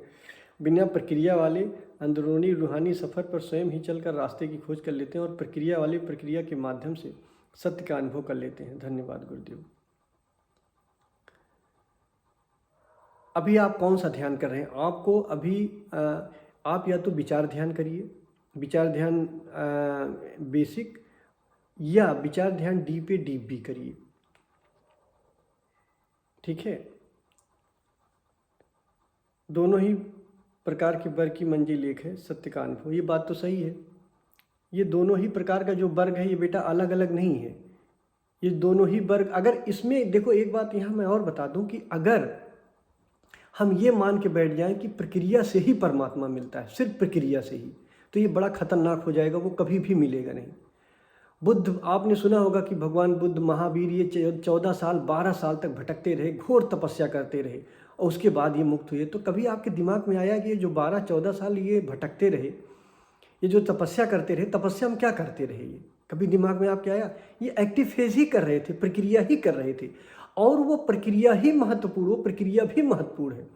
बिना प्रक्रिया वाले अंदरूनी रूहानी सफ़र पर स्वयं ही चलकर रास्ते की खोज कर लेते हैं और प्रक्रिया वाले प्रक्रिया के माध्यम से सत्य का अनुभव कर लेते हैं। धन्यवाद गुरुदेव। अभी आप कौन सा ध्यान कर रहे हैं? आपको अभी आप या तो विचार ध्यान करिए, विचार ध्यान बेसिक, या विचार ध्यान डीप पे डीप भी करिए, ठीक है। दोनों ही प्रकार के वर्ग की मंजिल एक है, सत्य का अनुभव। ये बात तो सही है। ये दोनों ही प्रकार का जो वर्ग है ये बेटा अलग अलग नहीं है, ये दोनों ही वर्ग। अगर इसमें देखो, एक बात यहाँ मैं और बता दूं कि अगर हम ये मान के बैठ जाएं कि प्रक्रिया से ही परमात्मा मिलता है, सिर्फ प्रक्रिया से ही, तो ये बड़ा खतरनाक हो जाएगा, वो कभी भी मिलेगा नहीं। बुद्ध, आपने सुना होगा कि भगवान बुद्ध महावीर ये 14 साल 12 साल तक भटकते रहे, घोर तपस्या करते रहे, और उसके बाद ये मुक्त हुए। तो कभी आपके दिमाग में आया कि ये जो 12-14 साल ये भटकते रहे, ये जो तपस्या करते रहे, तपस्या में क्या करते रहे? ये कभी दिमाग में आपके आया? ये एक्टिव फेज ही कर रहे थे, प्रक्रिया ही कर रहे थे, और वो प्रक्रिया ही महत्वपूर्ण, वो प्रक्रिया भी महत्वपूर्ण है।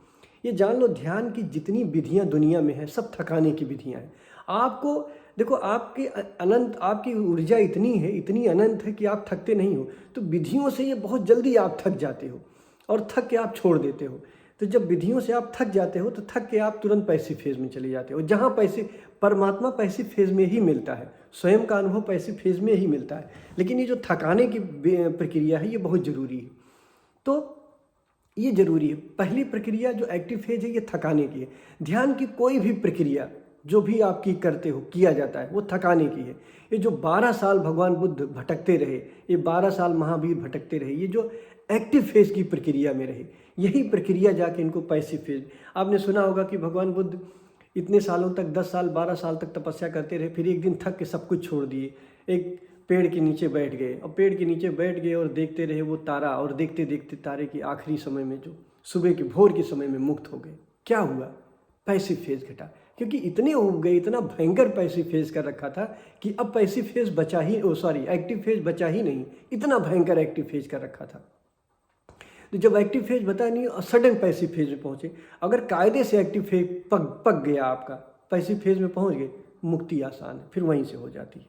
ये जान लो, ध्यान की जितनी विधियां दुनिया में हैं सब थकाने की विधियां हैं। आपको देखो, आपके अनंत, आपकी ऊर्जा इतनी है, इतनी अनंत है कि आप थकते नहीं हो। तो विधियों से ये बहुत जल्दी आप थक जाते हो और थक के आप छोड़ देते हो। तो जब विधियों से आप थक जाते हो तो थक के आप तुरंत पैसिव फेज में चले जाते हो, जहाँ परमात्मा पैसिव फेज में ही मिलता है, स्वयं का अनुभव पैसिव फेज में ही मिलता है। लेकिन ये जो थकाने की प्रक्रिया है ये बहुत ज़रूरी है। तो ये जरूरी है। पहली प्रक्रिया जो एक्टिव फेज है ये थकाने की है। ध्यान की कोई भी प्रक्रिया जो भी आपकी करते हो, किया जाता है, वो थकाने की है। ये जो 12 साल भगवान बुद्ध भटकते रहे, ये 12 साल महावीर भटकते रहे, ये जो एक्टिव फेज की प्रक्रिया में रहे, यही प्रक्रिया जाके इनको पैसिव फेज। आपने सुना होगा कि भगवान बुद्ध इतने सालों तक 10 साल 12 साल तक तपस्या करते रहे, फिर एक दिन थक के सब कुछ छोड़ दिए, एक पेड़ के नीचे बैठ गए, और पेड़ के नीचे बैठ गए और देखते रहे वो तारा, और देखते देखते तारे की आखिरी समय में, जो सुबह के भोर के समय में मुक्त हो गए। क्या हुआ? पैसिव फेज घटा, क्योंकि इतने उब गए, इतना भयंकर पैसिव फेज कर रखा था कि अब पैसिव फेज बचा ही, एक्टिव फेज बचा ही नहीं, इतना भयंकर एक्टिव फेज कर रखा था। तो जब एक्टिव फेज बता नहीं और सडन पैसिव फेज में पहुंचे, अगर कायदे से एक्टिव फेज पक गया आपका, पैसिव फेज में पहुंच गए, मुक्ति आसान है, फिर वहीं से हो जाती है।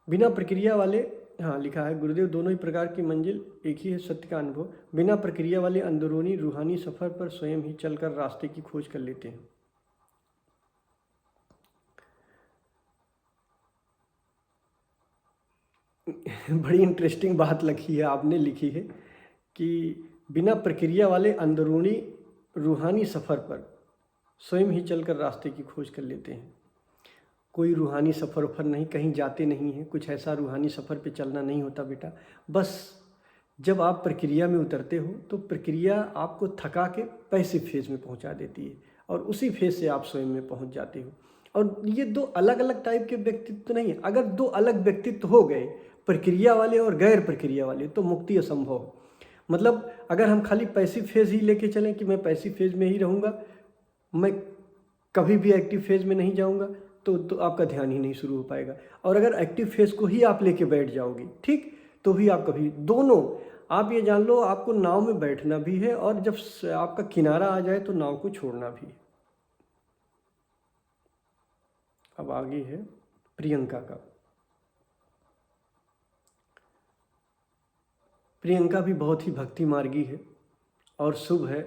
बिना प्रक्रिया वाले हाँ, लिखा है गुरुदेव, दोनों ही प्रकार की मंजिल एक ही है, सत्य का अनुभव। बिना प्रक्रिया वाले अंदरूनी रूहानी सफ़र पर स्वयं ही चलकर रास्ते की खोज कर लेते हैं। बड़ी इंटरेस्टिंग बात लिखी है आपने, लिखी है कि बिना प्रक्रिया वाले अंदरूनी रूहानी सफ़र पर स्वयं ही चलकर रास्ते की खोज कर लेते हैं। कोई रूहानी सफ़र वफ़र नहीं, कहीं जाते नहीं हैं, कुछ ऐसा रूहानी सफ़र पे चलना नहीं होता बेटा। बस जब आप प्रक्रिया में उतरते हो तो प्रक्रिया आपको थका के पैसिव फेज़ में पहुंचा देती है और उसी फेज़ से आप स्वयं में पहुंच जाते हो। और ये दो अलग अलग टाइप के व्यक्तित्व तो नहीं है। अगर दो अलग व्यक्तित्व हो गए, प्रक्रिया वाले और गैर प्रक्रिया वाले, तो मुक्ति असंभव है। मतलब अगर हम खाली पैसिव फेज़ ही लेके चलें कि मैं पैसिव फेज़ में ही रहूँगा, मैं कभी भी एक्टिव फेज़ में नहीं जाऊँगा, तो आपका ध्यान ही नहीं शुरू हो पाएगा। और अगर एक्टिव फेज़ को ही आप लेके बैठ जाओगे, ठीक, तो भी आप कभी, दोनों, आप ये जान लो आपको नाव में बैठना भी है और जब आपका किनारा आ जाए तो नाव को छोड़ना भी है। अब आगे है प्रियंका का। प्रियंका भी बहुत ही भक्ति मार्गी है और शुभ है।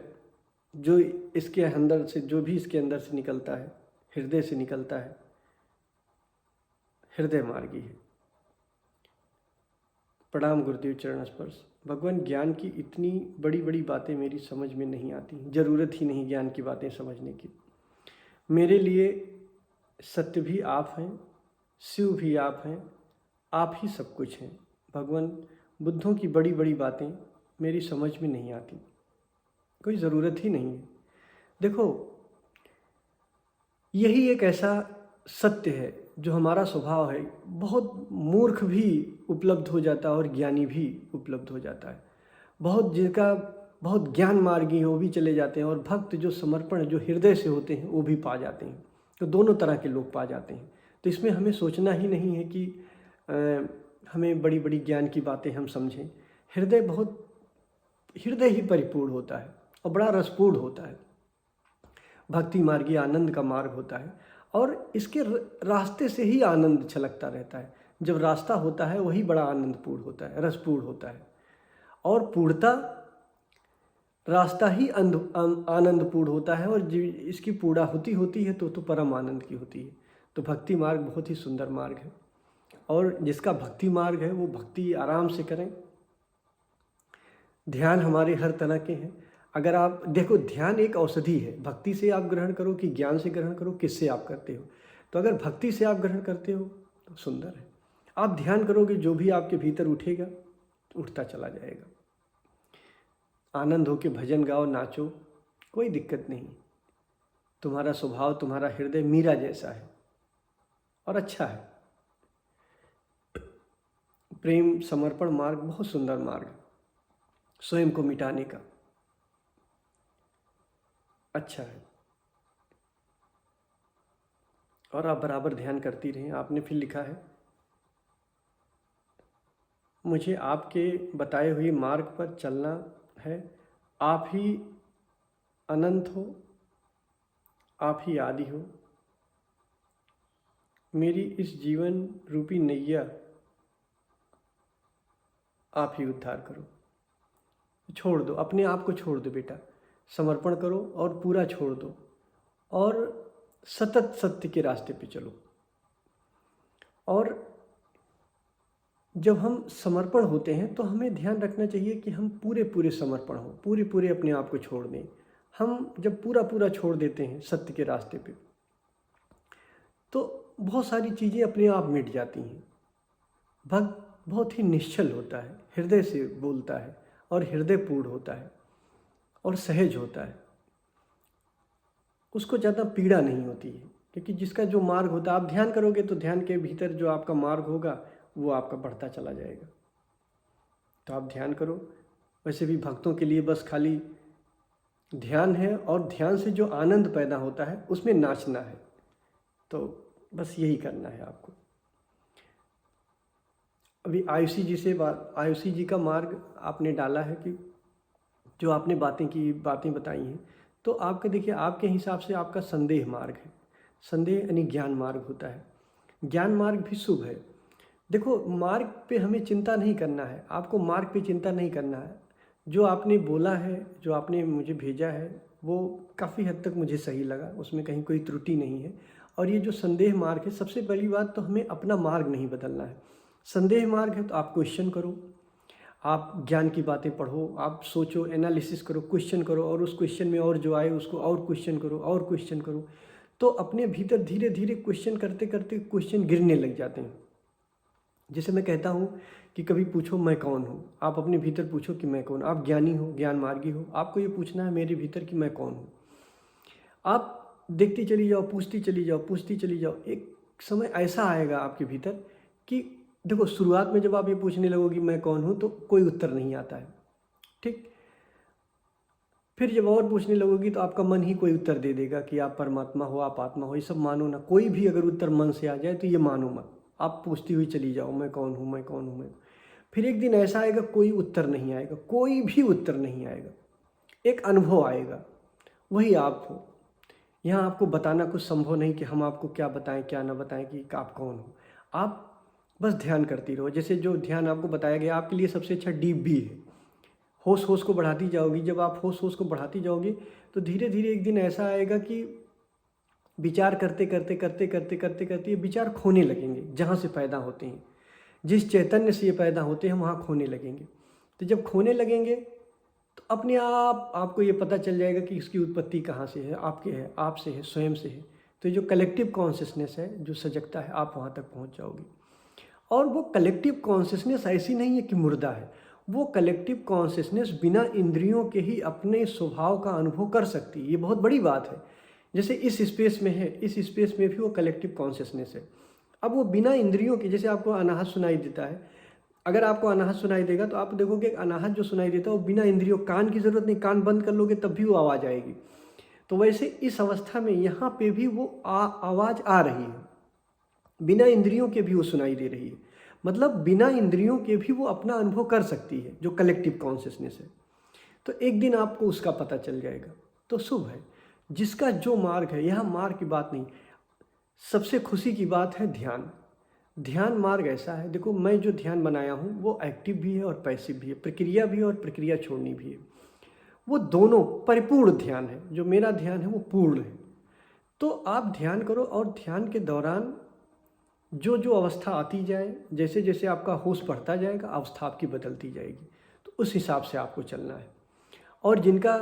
जो इसके अंदर से, जो भी इसके अंदर से निकलता है, हृदय से निकलता है, हृदय मार्गी है। प्रणाम गुरुदेव, चरण स्पर्श। भगवान, ज्ञान की इतनी बड़ी बड़ी बातें मेरी समझ में नहीं आती, ज़रूरत ही नहीं ज्ञान की बातें समझने की। मेरे लिए सत्य भी आप हैं, शिव भी आप हैं, आप ही सब कुछ हैं। भगवान, बुद्धों की बड़ी बड़ी बातें मेरी समझ में नहीं आती, कोई ज़रूरत ही नहीं है। देखो, यही एक ऐसा सत्य है जो हमारा स्वभाव है। बहुत मूर्ख भी उपलब्ध हो जाता है और ज्ञानी भी उपलब्ध हो जाता है। बहुत जिनका बहुत ज्ञान मार्गी है वो भी चले जाते हैं, और भक्त जो समर्पण, जो हृदय से होते हैं, वो भी पा जाते हैं। तो दोनों तरह के लोग पा जाते हैं। तो इसमें हमें सोचना ही नहीं है कि हमें बड़ी बड़ी ज्ञान की बातें हम समझें। हृदय बहुत, हृदय ही परिपूर्ण होता है और बड़ा रसपूर्ण होता है। भक्ति मार्गी आनंद का मार्ग होता है और इसके रास्ते से ही आनंद छलकता रहता है। जब रास्ता होता है वही बड़ा आनंदपूर्ण होता है, रसपूर्ण होता है। और पूर्णता, रास्ता ही आनंदपूर्ण होता है, और इसकी पूर्णाहुति होती है तो परम आनंद की होती है। तो भक्ति मार्ग बहुत ही सुंदर मार्ग है, और जिसका भक्ति मार्ग है वो भक्ति आराम से करें। ध्यान हमारे हर तरह के हैं। अगर आप देखो, ध्यान एक औषधि है। भक्ति से आप ग्रहण करो कि ज्ञान से ग्रहण करो, किससे आप करते हो। तो अगर भक्ति से आप ग्रहण करते हो तो सुंदर है। आप ध्यान करोगे, जो भी आपके भीतर उठेगा उठता चला जाएगा। आनंद हो के भजन गाओ, नाचो, कोई दिक्कत नहीं। तुम्हारा स्वभाव, तुम्हारा हृदय मीरा जैसा है और अच्छा है। प्रेम समर्पण मार्ग बहुत सुंदर मार्ग, स्वयं को मिटाने का, अच्छा है। और आप बराबर ध्यान करती रहें। आपने फिर लिखा है, मुझे आपके बताए हुए मार्ग पर चलना है। आप ही अनंत हो, आप ही आदि हो। मेरी इस जीवन रूपी नैया आप ही उद्धार करो। छोड़ दो, अपने आप को छोड़ दो बेटा, समर्पण करो और पूरा छोड़ दो, और सतत सत्य के रास्ते पे चलो। और जब हम समर्पण होते हैं तो हमें ध्यान रखना चाहिए कि हम पूरे पूरे समर्पण हो, पूरे पूरे अपने आप को छोड़ दें। हम जब पूरा पूरा छोड़ देते हैं सत्य के रास्ते पे, तो बहुत सारी चीज़ें अपने आप मिट जाती हैं। भक्त बहुत ही निश्चल होता है, हृदय से बोलता है और हृदय पूर्ण होता है और सहज होता है। उसको ज़्यादा पीड़ा नहीं होती है, क्योंकि जिसका जो मार्ग होता है, आप ध्यान करोगे तो ध्यान के भीतर जो आपका मार्ग होगा वो आपका बढ़ता चला जाएगा। तो आप ध्यान करो। वैसे भी भक्तों के लिए बस खाली ध्यान है, और ध्यान से जो आनंद पैदा होता है उसमें नाचना है। तो बस यही करना है आपको। अभी आयुषी जी से आयुषी जी का मार्ग आपने डाला है कि जो आपने बातें बताई हैं, तो आपके देखिए, आपके हिसाब से आपका संदेह मार्ग है। संदेह यानी ज्ञान मार्ग होता है। ज्ञान मार्ग भी शुभ है। देखो, मार्ग पे हमें चिंता नहीं करना है, आपको मार्ग पे चिंता नहीं करना है। जो आपने बोला है, जो आपने मुझे भेजा है, वो काफ़ी हद तक मुझे सही लगा, उसमें कहीं कोई त्रुटि नहीं है। और ये जो संदेह मार्ग है, सबसे पहली बात तो हमें अपना मार्ग नहीं बदलना है। संदेह मार्ग है तो आप क्वेश्चन करो, आप ज्ञान की बातें पढ़ो, आप सोचो, एनालिसिस करो, क्वेश्चन करो, और उस क्वेश्चन में और जो आए उसको और क्वेश्चन करो और क्वेश्चन करो। तो अपने भीतर धीरे धीरे क्वेश्चन करते करते क्वेश्चन गिरने लग जाते हैं। जैसे मैं कहता हूँ कि कभी पूछो मैं कौन हूँ, आप अपने भीतर पूछो कि मैं कौन हूँ। आप ज्ञानी हो, ज्ञान मार्गी हो, आपको ये पूछना है मेरे भीतर कि मैं कौन हूँ। आप देखती चली जाओ, पूछती चली जाओ, पूछती चली जाओ, एक समय ऐसा आएगा आपके भीतर कि देखो, शुरुआत में जब आप ये पूछने लगोगी मैं कौन हूँ तो कोई उत्तर नहीं आता है, ठीक। फिर जब और पूछने लगोगी तो आपका मन ही कोई उत्तर दे देगा कि आप परमात्मा हो, आप आत्मा हो, ये सब मानो ना। कोई भी अगर उत्तर मन से आ जाए तो ये मानो मत, आप पूछती हुई चली जाओ मैं कौन हूँ, मैं कौन हूँ, मैं। फिर एक दिन ऐसा आएगा कोई उत्तर नहीं आएगा, कोई भी उत्तर नहीं आएगा, एक अनुभव आएगा, वही आप हो। यहाँ आपको बताना कुछ संभव नहीं कि हम आपको क्या बताएं क्या ना बताएं कि आप कौन हो। आप बस ध्यान करती रहो। जैसे जो ध्यान आपको बताया गया आपके लिए सबसे अच्छा डीप भी है। होश होश को बढ़ाती जाओगी, जब आप होश होश को बढ़ाती जाओगी तो धीरे धीरे एक दिन ऐसा आएगा कि विचार करते करते करते करते करते करते ये विचार खोने लगेंगे। जहाँ से पैदा होते हैं, जिस चैतन्य से ये पैदा होते हैं, हम वहाँ खोने लगेंगे। तो जब खोने लगेंगे तो अपने आप आपको ये पता चल जाएगा कि इसकी उत्पत्ति कहाँ से है, आपके है, आप से है, स्वयं से है। तो जो कलेक्टिव कॉन्शियसनेस है, जो सजगता है, आप वहाँ तक पहुँच जाओगी। और वो कलेक्टिव कॉन्शियसनेस ऐसी नहीं है कि मुर्दा है, वो कलेक्टिव कॉन्शियसनेस बिना इंद्रियों के ही अपने स्वभाव का अनुभव कर सकती है। ये बहुत बड़ी बात है। जैसे इस स्पेस में है, इस स्पेस में भी वो कलेक्टिव कॉन्शियसनेस है। अब वो बिना इंद्रियों के, जैसे आपको अनाहत सुनाई देता है, अगर आपको अनाहत सुनाई देगा तो आप देखोगे अनाहत जो सुनाई देता है वो बिना इंद्रियों, कान की ज़रूरत नहीं, कान बंद कर लोगे तब भी वो आवाज़ आएगी। तो वैसे इस अवस्था में यहाँ पे भी वो आवाज़ आ रही है, बिना इंद्रियों के भी वो सुनाई दे रही है। मतलब बिना इंद्रियों के भी वो अपना अनुभव कर सकती है, जो कलेक्टिव कॉन्शियसनेस है। तो एक दिन आपको उसका पता चल जाएगा। तो शुभ है जिसका जो मार्ग है, यहाँ मार्ग की बात नहीं। सबसे खुशी की बात है ध्यान। ध्यान मार्ग ऐसा है, देखो मैं जो ध्यान बनाया हूँ वो एक्टिव भी है और पैसिव भी है, प्रक्रिया भी है और प्रक्रिया छोड़नी भी है। वो दोनों परिपूर्ण ध्यान है। जो मेरा ध्यान है वो पूर्ण है। तो आप ध्यान करो और ध्यान के दौरान जो जो अवस्था आती जाए, जैसे जैसे आपका होश बढ़ता जाएगा अवस्था आपकी बदलती जाएगी। तो उस हिसाब से आपको चलना है। और जिनका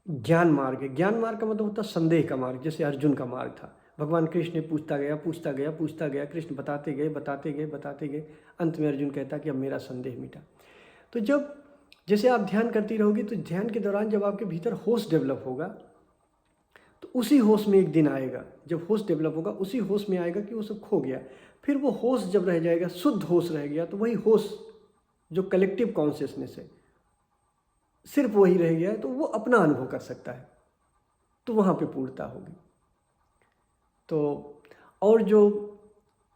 ज्ञान मार्ग है, ज्ञान मार्ग का मतलब होता है संदेह का मार्ग। जैसे अर्जुन का मार्ग था, भगवान कृष्ण ने पूछता गया पूछता गया पूछता गया, कृष्ण बताते गए बताते गए बताते गए, अंत में अर्जुन कहता कि अब मेरा संदेह मिटा। तो जब जैसे आप ध्यान करती रहोगी तो ध्यान के दौरान जब आपके भीतर होश डेवलप होगा तो उसी होश में एक दिन आएगा, जब होश डेवलप होगा उसी होश में आएगा कि वो सब खो गया। फिर वो होश जब रह जाएगा, शुद्ध होश रह गया, तो वही होश जो कलेक्टिव कॉन्शियसनेस है सिर्फ वही रह गया है, तो वो अपना अनुभव कर सकता है। तो वहाँ पे पूर्णता होगी। तो और जो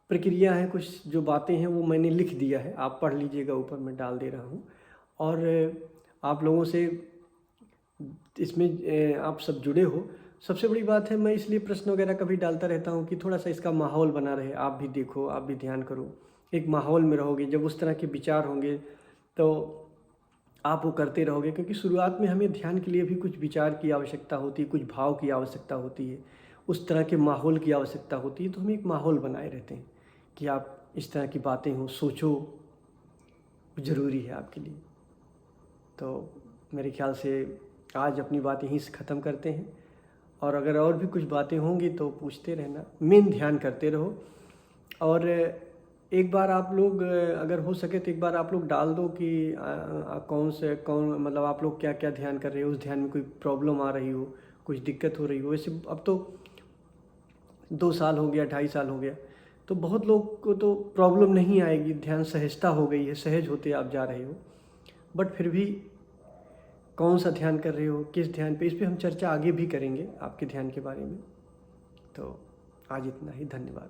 प्रक्रिया है, कुछ जो बातें हैं वो मैंने लिख दिया है, आप पढ़ लीजिएगा, ऊपर मैं डाल दे रहा हूँ। और आप लोगों से इसमें आप सब जुड़े हो। सबसे बड़ी बात है, मैं इसलिए प्रश्न वगैरह कभी डालता रहता हूँ कि थोड़ा सा इसका माहौल बना रहे। आप भी देखो, आप भी ध्यान करो, एक माहौल में रहोगे, जब उस तरह के विचार होंगे तो आप वो करते रहोगे। क्योंकि शुरुआत में हमें ध्यान के लिए भी कुछ विचार की आवश्यकता होती है, कुछ भाव की आवश्यकता होती है, उस तरह के माहौल की आवश्यकता होती है। तो हम एक माहौल बनाए रहते हैं कि आप इस तरह की बातें हो, सोचो, ज़रूरी है आपके लिए। तो मेरे ख्याल से आज अपनी बात यहीं से ख़त्म करते हैं। और अगर और भी कुछ बातें होंगी तो पूछते रहना, मेन ध्यान करते रहो। और एक बार आप लोग अगर हो सके तो एक बार आप लोग डाल दो कि कौन से कौन मतलब आप लोग क्या क्या ध्यान कर रहे हो, उस ध्यान में कोई प्रॉब्लम आ रही हो, कुछ दिक्कत हो रही हो। वैसे अब तो 2 साल हो गया, 2.5 साल हो गया, तो बहुत लोग को तो प्रॉब्लम नहीं आएगी, ध्यान सहजता हो गई है, सहज होते आप जा रहे हो। बट फिर भी कौन सा ध्यान कर रहे हो, किस ध्यान पे, इस पे हम चर्चा आगे भी करेंगे आपके ध्यान के बारे में। तो आज इतना ही, धन्यवाद।